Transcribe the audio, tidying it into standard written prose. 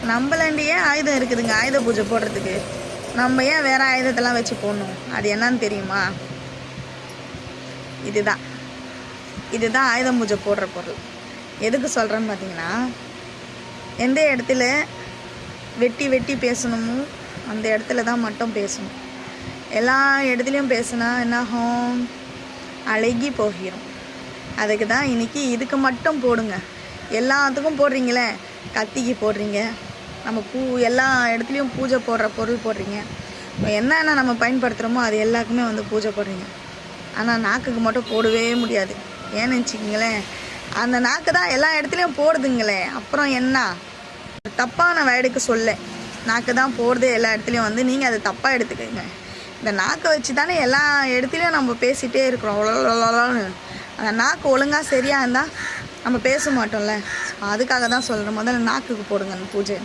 நம்மளாண்டியே ஆயுதம் இருக்குதுங்க, ஆயுத பூஜை போடுறதுக்கு. நம்ம ஏன் வேறு ஆயுதத்தெல்லாம் வச்சு போடணும்? அது என்னன்னு தெரியுமா? இதுதான் ஆயுதம் பூஜை போடுற பொருள். எதுக்கு சொல்கிறேன்னு பார்த்தீங்கன்னா, எந்த இடத்துல வெட்டி வெட்டி பேசணுமோ அந்த இடத்துல தான் மட்டும் பேசணும். எல்லா இடத்துலையும் பேசுனா என்னாகும்? அழகி போகிறோம். அதுக்கு தான் இன்றைக்கி இதுக்கு மட்டும் போடுங்க. எல்லாத்துக்கும் போடுறீங்களே, கத்திக்கு போடுறீங்க, நம்ம எல்லா இடத்துலையும் பூஜை போடுற பொருள் போடுறீங்க. என்னென்ன நம்ம பயன்படுத்துகிறோமோ அது எல்லாருக்குமே பூஜை போடுறீங்க. ஆனால் நாக்குக்கு மட்டும் போடவே முடியாது. ஏன்னு வச்சுக்கிங்களேன், அந்த நாக்கு தான் எல்லா இடத்துலையும் போடுதுங்களே. அப்புறம் என்ன தப்பான வேர்டுக்கு சொல்ல நாக்கு தான் போடுது எல்லா இடத்துலையும் நீங்கள் அதை தப்பாக எடுத்துக்கோங்க. இந்த நாக்கை வச்சு தானே எல்லா இடத்துலையும் நம்ம பேசிகிட்டே இருக்கிறோம். அந்த நாக்கு ஒழுங்காக சரியாக இருந்தால் நம்ம பேச மாட்டோம்ல. அதுக்காக தான் சொல்கிறேன், முதல்ல நாக்குக்கு போடுங்க அந்த பூஜை.